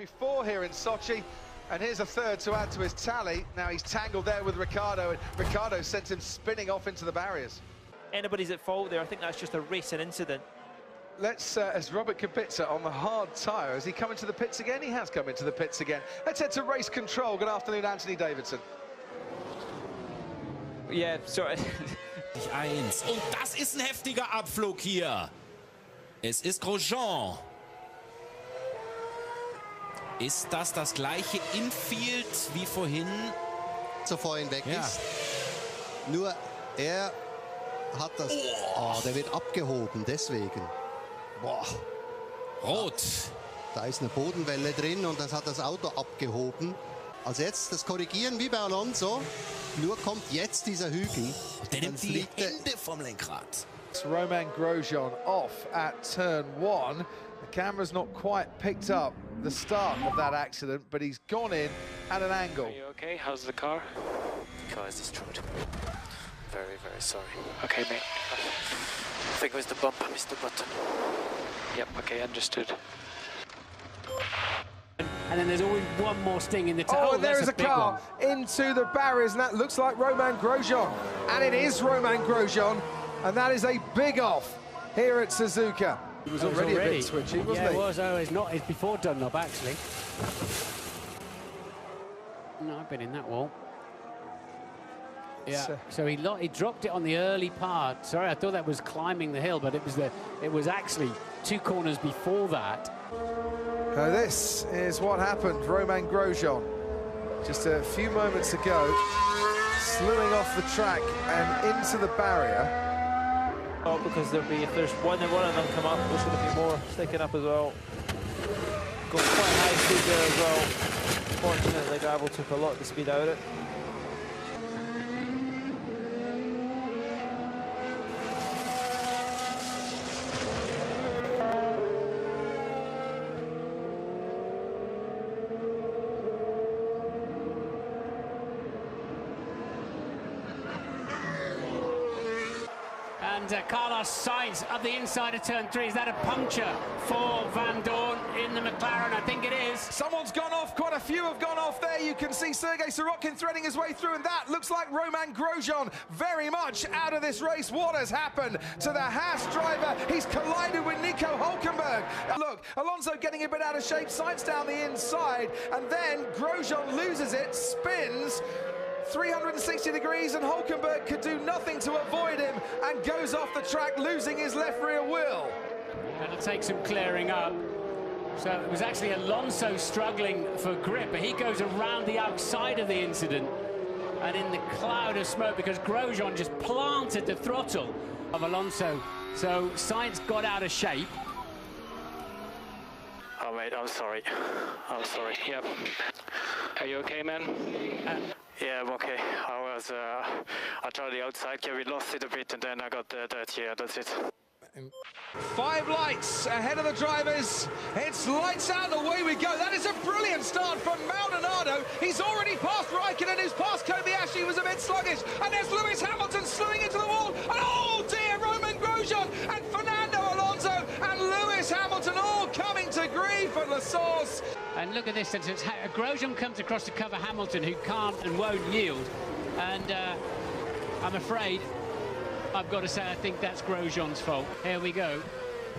before here in Sochi, and here's a third to add to his tally. Now he's tangled there with Ricciardo, and Ricciardo sent him spinning off into the barriers. Anybody's at fault there. I think that's just a racing incident. Let's, as Robert Kubica on the hard tyre, has he come into the pits again? He has come into the pits again. Let's head to race control. Good afternoon, Anthony Davidson. Yeah, sorry. 1. Und das ist ein heftiger Abflug hier. Es ist Grosjean. Ist das gleiche Infield wie vorhin? So vorhin weg ist. Nur er hat das... Oh, der wird abgehoben, deswegen. Boah. Rot. Da ist eine Bodenwelle drin und das hat das Auto abgehoben. Also jetzt das Korrigieren wie bei Alonso. Nur kommt jetzt dieser Hügel. Der nimmt die Hände vom Lenkrad. It's Romain Grosjean off at turn 1. The camera's not quite picked up the start of that accident, but he's gone in at an angle. Are you okay? How's the car? The car is destroyed. Very, very sorry. Okay, mate. I think it was the bump. I missed the button. Yep, okay, understood. And then there's always one more sting in the tail. Oh, and there is a car into the barriers, and that looks like Romain Grosjean. And it is Romain Grosjean, and that is a big off here at Suzuka. He was already a bit twitchy, wasn't he? Yeah, it was. Oh, it's not. It's before Dunlop, actually. No, I've been in that wall. Yeah, so he dropped it on the early part. Sorry, I thought that was climbing the hill, but it was actually 2 corners before that. Now this is what happened. Romain Grosjean, just a few moments ago, slewing off the track and into the barrier. Oh, because if there's one of them come up, there's going to be more sticking up as well. Going quite high speed there as well. Fortunately, gravel took a lot of the speed out of it. And Carlos Sainz up the inside of turn 3. Is that a puncture for Van Dorn in the McLaren? I think it is. Someone's gone off, quite a few have gone off there. You can see Sergei Sorokin threading his way through, and that looks like Romain Grosjean very much out of this race. What has happened to the Haas driver? He's collided with Nico Hülkenberg. Look, Alonso getting a bit out of shape, Sainz down the inside, and then Grosjean loses it, spins 360 degrees, and Hülkenberg could do nothing to avoid him and goes off the track, losing his left rear wheel. That'll take some clearing up. So it was actually Alonso struggling for grip, but he goes around the outside of the incident and in the cloud of smoke because Grosjean just planted the throttle of Alonso. So Sainz got out of shape. Oh, mate, I'm sorry. I'm sorry. Yep. Are you okay, man? Yeah, I'm okay. I tried the outside gear, we lost it a bit, and then I got the dirt here, that's it. 5 lights ahead of the drivers. It's lights out, away we go. That is a brilliant start from Maldonado. He's already passed Raikkonen, who's passed Kobayashi, he was a bit sluggish. And there's Lewis Hamilton slewing into the wall. And oh dear, Romain Grosjean and Fernando Alonso and Lewis Hamilton all coming to grief at La Source. And look at this, Grosjean comes across to cover Hamilton, who can't and won't yield. And I'm afraid, I've got to say, I think that's Grosjean's fault. Here we go.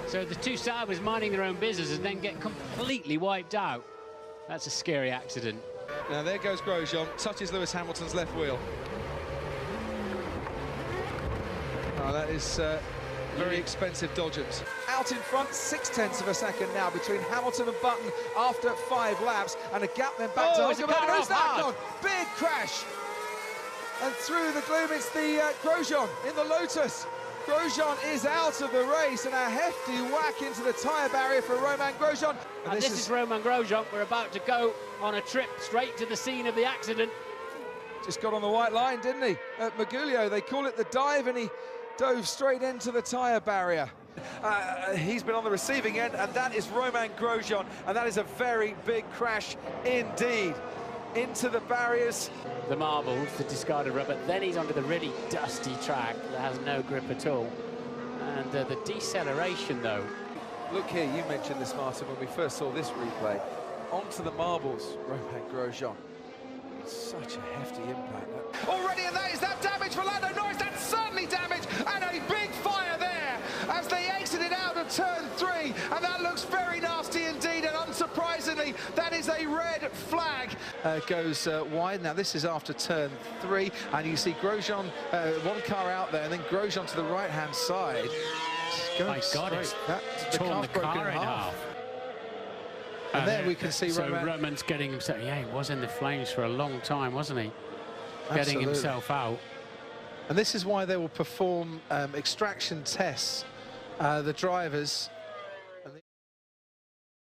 So the 2 Saubers minding their own business and then get completely wiped out. That's a scary accident. Now there goes Grosjean, touches Lewis Hamilton's left wheel. Oh, that is very expensive dodgers. Out in front, 0.6 of a second now between Hamilton and Button after 5 laps, and a gap then back to Hülkenberg. Who's that gone? Big crash. And through the gloom, it's the Grosjean in the Lotus. Grosjean is out of the race, and a hefty whack into the tyre barrier for Romain Grosjean. And this is Romain Grosjean. We're about to go on a trip straight to the scene of the accident. Just got on the white line, didn't he? At Maguglio, they call it the dive, and he dove straight into the tyre barrier. He's been on the receiving end, and that is Romain Grosjean, and that is a very big crash indeed. Into the barriers. The marbles, the discarded rubber, then he's onto the really dusty track that has no grip at all. And the deceleration, though. Look here, you mentioned this, Martin, when we first saw this replay. onto the marbles, Romain Grosjean. Such a hefty impact. Already, and that is that damage for Lando Norris. That's certainly damage, and a big fire there as they exited out of turn 3, and that looks very nasty indeed, and unsurprisingly, that is a red flag. Goes wide. Now this is after turn 3, and you see Grosjean, one car out there, and then Grosjean to the right-hand side. My God, it's torn the car in half. And there we can see so Romain. Romain's getting himself, yeah, he was in the flames for a long time, wasn't he? Absolutely. Getting himself out. And this is why they will perform extraction tests, the drivers,